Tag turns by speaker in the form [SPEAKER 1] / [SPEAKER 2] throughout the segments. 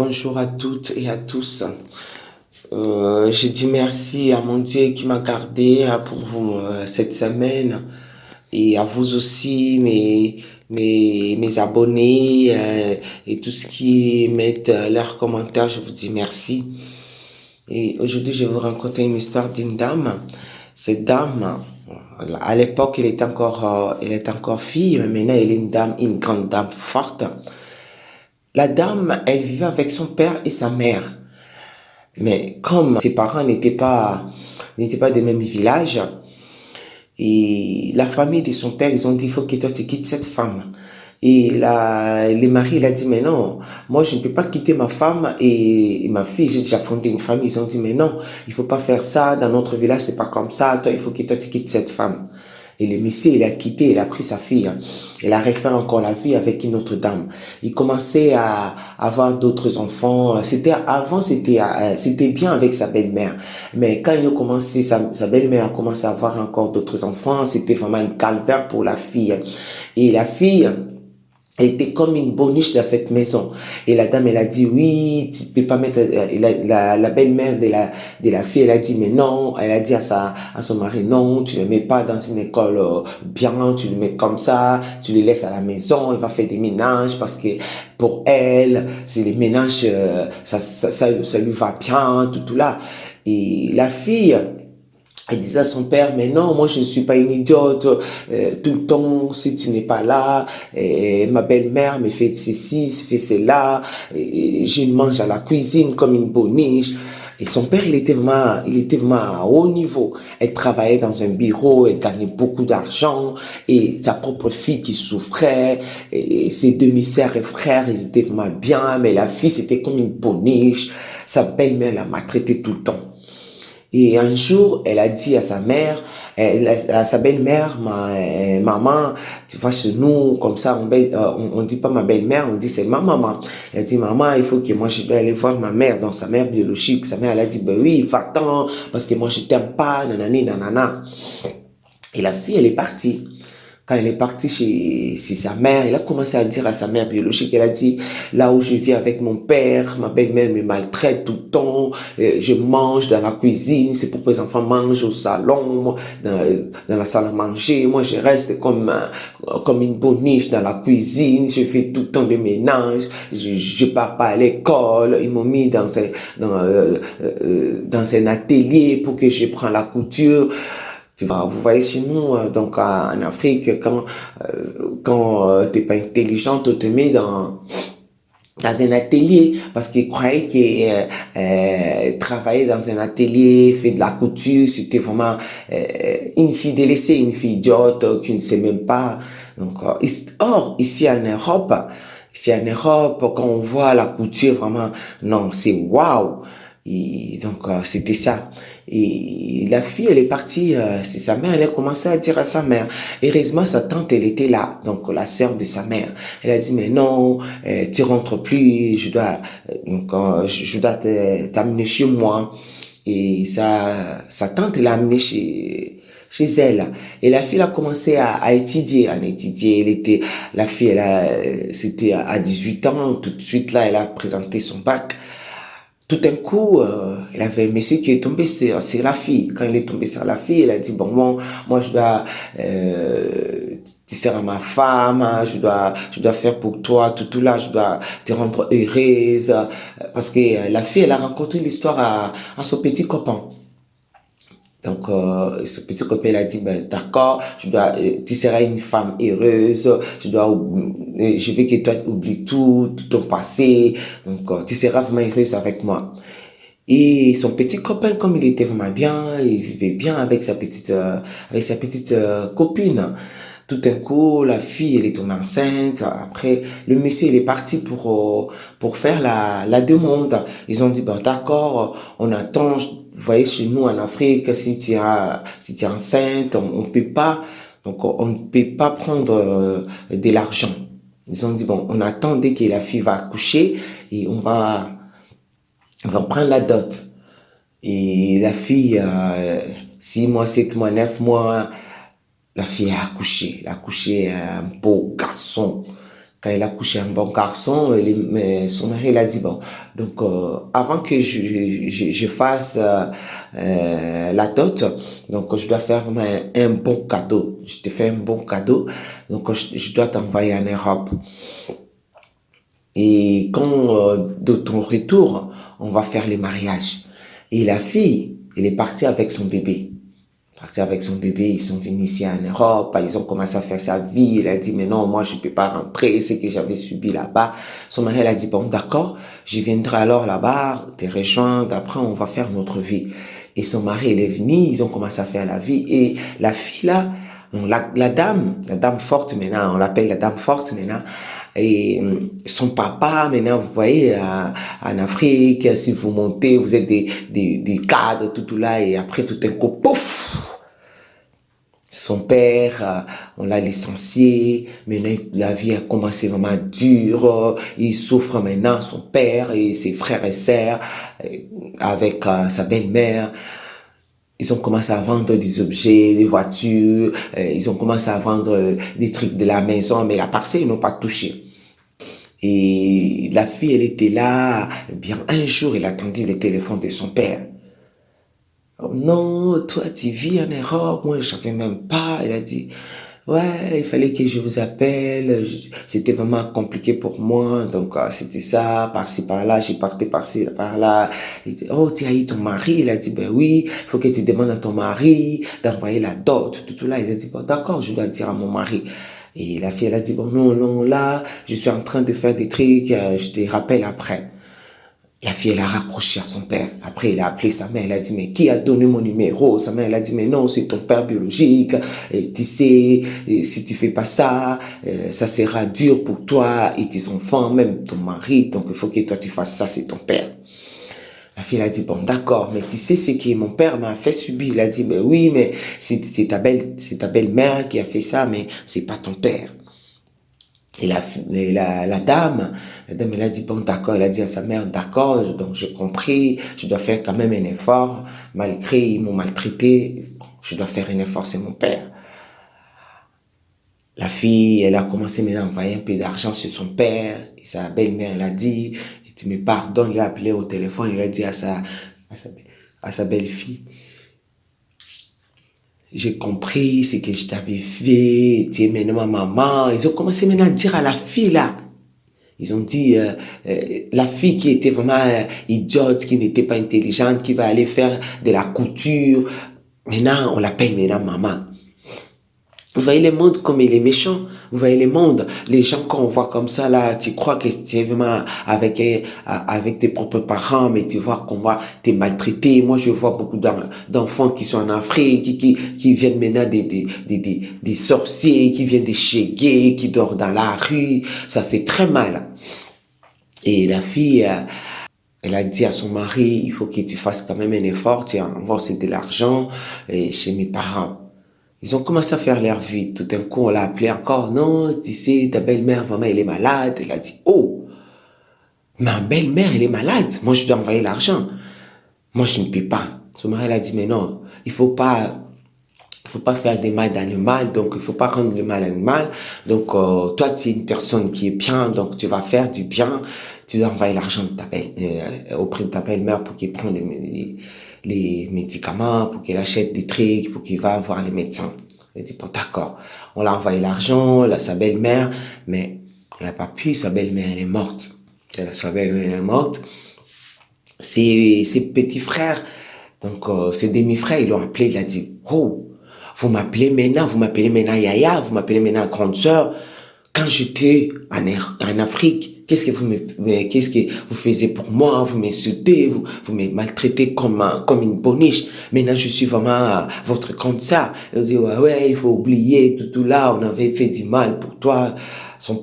[SPEAKER 1] Bonjour à toutes et à tous. Je dis merci à mon Dieu qui m'a gardé pour vous cette semaine et à vous aussi, mes abonnés et tout ce qui mettent leurs commentaires. Je vous dis merci. Et aujourd'hui, je vais vous raconter une histoire d'une dame. Cette dame, à l'époque, elle est encore fille, mais maintenant, elle est une dame, une grande dame forte. La dame, elle vivait avec son père et sa mère. Mais comme ses parents n'étaient pas des mêmes villages, et la famille de son père, ils ont dit, il faut que toi tu quittes cette femme. Le mari, il a dit, mais non, moi je ne peux pas quitter ma femme et ma fille, j'ai déjà fondé une famille. Ils ont dit, mais non, il faut pas faire ça, dans notre village, c'est pas comme ça, toi, il faut que toi tu quittes cette femme. Et le monsieur, il a quitté, il a pris sa fille. Il a refait encore la vie avec une autre dame. Il commençait à avoir d'autres enfants. C'était bien avec sa belle-mère. Mais quand il a commencé, sa belle-mère a commencé à avoir encore d'autres enfants. C'était vraiment un calvaire pour la fille. Et la fille, elle était comme une boniche dans cette maison. Et la dame, elle a dit, oui, tu peux pas mettre, la belle-mère de la fille, elle a dit, mais non, elle a dit à son mari, non, tu ne le mets pas dans une école bien, tu le mets comme ça, tu le laisses à la maison, il va faire des ménages parce que pour elle, c'est les ménages, ça lui va bien, tout là. Et la fille, elle disait à son père, mais non, moi je ne suis pas une idiote, tout le temps, si tu n'es pas là, ma belle-mère me fait ceci, fait cela, je mange à la cuisine comme une boniche. Et son père, il était vraiment à haut niveau. Elle travaillait dans un bureau, elle gagnait beaucoup d'argent, et sa propre fille qui souffrait, et ses demi-sœurs et frères, ils étaient vraiment bien, mais la fille, c'était comme une boniche. Sa belle-mère la maltraitait tout le temps. Et un jour, elle a dit à sa mère, à sa belle-mère, maman, tu vois, chez nous, comme ça, on dit pas ma belle-mère, on dit c'est ma maman. Elle a dit, maman, il faut que moi, je dois aller voir ma mère, donc sa mère biologique. Sa mère, elle a dit, ben oui, va-t'en, parce que moi, je t'aime pas, nanani, nanana. Et la fille, elle est partie. Quand elle est partie chez sa mère, elle a commencé à dire à sa mère biologique, elle a dit, là où je vis avec mon père, ma belle-mère me maltraite tout le temps, je mange dans la cuisine, ses propres enfants mangent au salon, dans la salle à manger, moi je reste comme une boniche dans la cuisine, je fais tout le temps de ménage, je pars pas à l'école, ils m'ont mis dans un atelier pour que je prenne la couture. Tu vois, vous voyez chez nous, donc en Afrique, quand t'es pas intelligente, on te met dans un atelier parce qu'ils croyaient que travailler dans un atelier, faire de la couture, c'était vraiment une fille délaissée, une fille idiote qui ne sait même pas. Donc, or, ici en Europe, quand on voit la couture, vraiment, non, c'est waouh! Et donc, c'était ça. Et la fille, elle est partie, c'est sa mère, elle a commencé à dire à sa mère. Heureusement, sa tante, elle était là, donc la sœur de sa mère. Elle a dit, mais non, tu rentres plus, je dois t'amener chez moi. Et sa tante l'a amenée chez elle. Et la fille a commencé à étudier, la fille, c'était à 18 ans, tout de suite là, elle a présenté son bac. Tout d'un coup, il avait un monsieur qui est tombé sur la fille. Quand il est tombé sur la fille, il a dit, bon, moi, je dois, tu seras ma femme, hein, je dois faire pour toi, tout là, je dois te rendre heureuse. Parce que la fille, elle a raconté l'histoire à son petit copain. Donc, ce petit copain, il a dit, ben, d'accord, tu seras une femme heureuse, je veux que toi oublies tout ton passé, donc, tu seras vraiment heureuse avec moi. Et son petit copain, comme il était vraiment bien, il vivait bien avec sa petite copine. Tout d'un coup, la fille, elle est tombée enceinte. Après, le monsieur, il est parti pour faire la demande. Ils ont dit, ben, d'accord, on attend. Vous voyez, chez nous, en Afrique, si tu es enceinte, on peut pas, donc, on ne peut pas prendre de l'argent. Ils ont dit, bon, on attend dès que la fille va accoucher et on va prendre la dot. Et la fille, 6 mois, 7 mois, 9 mois, la fille a accouché. Elle a accouché un beau garçon. quand elle a couché un bon garçon, mais son mari il a dit bon, donc avant que je fasse la dot, donc je dois faire vraiment un bon cadeau. Je te fais un bon cadeau, donc je dois t'envoyer en Europe. Et quand de ton retour, on va faire les mariages. Et la fille, elle est partie avec son bébé. Partie avec son bébé, ils sont venus ici en Europe, ils ont commencé à faire sa vie. Elle a dit, mais non, moi je ne peux pas rentrer, c'est que j'avais subi là-bas. Son mari, elle a dit, bon, d'accord, je viendrai alors là-bas, te rejoindre, après on va faire notre vie. Et son mari, elle est venu, ils ont commencé à faire la vie. Et la fille là, la dame forte maintenant, on l'appelle la dame forte maintenant. Et son papa, maintenant, vous voyez, en Afrique, si vous montez, vous êtes des cadres, tout là, et après tout un coup, pouf! Son père, on l'a licencié. Maintenant, la vie a commencé vraiment dure. Il souffre maintenant, son père et ses frères et sœurs, avec sa belle-mère. Ils ont commencé à vendre des objets, des voitures. Ils ont commencé à vendre des trucs de la maison, mais la parcelle, ils n'ont pas touché. Et la fille, elle était là. Eh bien, un jour, elle a attendu le téléphone de son père. Oh non, toi, tu vis en Europe, moi, je savais même pas. Elle a dit, ouais, il fallait que je vous appelle. C'était vraiment compliqué pour moi. Donc, c'était ça, par-ci, par-là. J'ai parté par-ci, par-là. Il dit, oh, tu as eu ton mari? Il a dit, ben oui, il faut que tu demandes à ton mari d'envoyer la dot, tout là. Il a dit, bon, d'accord, je dois dire à mon mari. Et la fille, elle a dit, bon, non, non, là, je suis en train de faire des trucs, je te rappelle après. La fille, elle a raccroché à son père. Après, elle a appelé sa mère. Elle a dit, mais qui a donné mon numéro? Sa mère, elle a dit, mais non, c'est ton père biologique. Et tu sais, si tu fais pas ça, ça sera dur pour toi et tes enfants, même ton mari. Donc, il faut que toi, tu fasses ça, c'est ton père. La fille, elle a dit, bon, d'accord, mais tu sais ce que mon père m'a fait subir. Il a dit, ben oui, mais c'est ta belle-mère qui a fait ça, mais c'est pas ton père. Et la dame, elle a dit, bon, d'accord, elle a dit à sa mère, d'accord, donc j'ai compris, je dois faire quand même un effort, malgré ils m'ont maltraité, je dois faire un effort, c'est mon père. La fille, elle a commencé maintenant à envoyer un peu d'argent sur son père, et sa belle-mère, elle a dit, tu me pardonnes, il a appelé au téléphone, il a dit à sa belle-fille, j'ai compris ce que je t'avais fait, tu es maintenant ma maman. Ils ont commencé maintenant à dire à la fille là, ils ont dit, la fille qui était vraiment idiote, qui n'était pas intelligente, qui va aller faire de la couture. Maintenant, on l'appelle maintenant maman. Vous voyez le monde comme il est méchant. Vous voyez le monde. Les gens qu'on voit comme ça, là, tu crois que tu es vraiment avec tes propres parents, mais tu vois qu'on va te maltraiter. Moi, je vois beaucoup d'enfants qui sont en Afrique, qui viennent maintenant des sorciers, qui viennent des chégués, qui dorment dans la rue. Ça fait très mal. Et la fille, elle a dit à son mari, il faut que tu fasses quand même un effort, tu envoies de l'argent chez mes parents. Ils ont commencé à faire leur vie. Tout d'un coup, on l'a appelé encore. Non, tu sais, ta belle-mère, vraiment, elle est malade. Elle a dit, oh, ma belle-mère, elle est malade. Moi, je dois envoyer l'argent. Moi, je ne peux pas. Son mari, elle a dit, mais non, il faut pas faire des mal dans le mal, donc il faut pas rendre le mal animal. Donc, toi, tu es une personne qui est bien, donc tu vas faire du bien. Tu dois envoyer l'argent de auprès de ta belle-mère pour qu'elle prenne les médicaments, pour qu'elle achète des trucs, pour qu'il va voir les médecins. Elle dit, bon, d'accord. On l'a envoyé l'argent, sa belle-mère, mais elle n'a pas pu, sa belle-mère, elle est morte. Sa belle-mère, elle est morte. Ses petits frères, donc ses demi-frères, ils l'ont appelé, il a dit, oh, vous m'appelez maintenant Yaya, vous m'appelez maintenant grande sœur. Quand j'étais en Afrique, qu'est-ce que vous faisiez pour moi? Vous m'insultez, vous me maltraitez comme une boniche. Maintenant, je suis vraiment votre grande sœur. Elle dit, ouais, il faut oublier tout là, on avait fait du mal pour toi. Son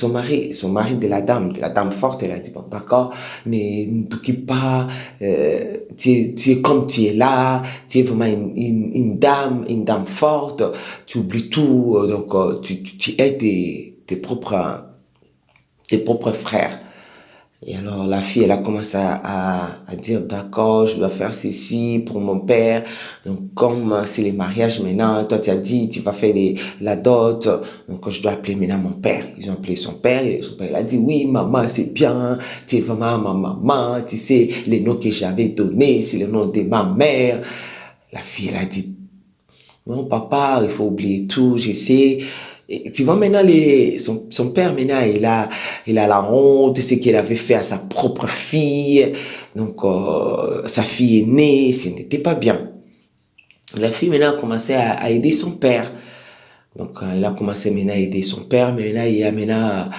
[SPEAKER 1] mari de la dame forte, elle a dit, bon, d'accord, ne t'occupe pas, tu es comme tu es là, tu es vraiment une dame forte, tu oublies tout, donc tu aides tes propres frères. Et alors la fille, elle a commencé à dire, d'accord, je dois faire ceci pour mon père. Donc comme c'est les mariages maintenant, toi tu as dit, tu vas faire la dot. Donc je dois appeler maintenant mon père. Ils ont appelé son père et son père il a dit, oui maman c'est bien, tu es vraiment ma maman, tu sais, les noms que j'avais donnés, c'est le nom de ma mère. La fille, elle a dit, non, papa, il faut oublier tout, je sais. Et tu vois, maintenant, son père, maintenant, il a la honte de ce qu'il avait fait à sa propre fille. Donc, sa fille est née, ce n'était pas bien. La fille, maintenant, a commencé à aider son père. Donc, il a commencé maintenant à aider son père, mais maintenant, il y a maintenant,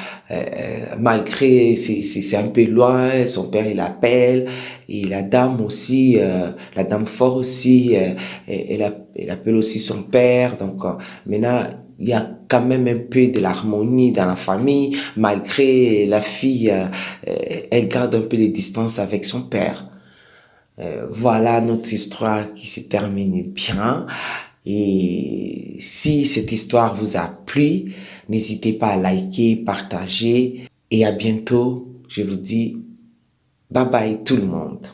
[SPEAKER 1] malgré, c'est un peu loin, son père, il appelle, et la dame aussi, la dame fort aussi, elle appelle aussi son père. Donc, maintenant, il y a quand même un peu de l'harmonie dans la famille, malgré la fille, elle garde un peu de distance avec son père. Voilà notre histoire qui se termine bien. Et si cette histoire vous a plu, n'hésitez pas à liker, partager et à bientôt. Je vous dis bye bye tout le monde.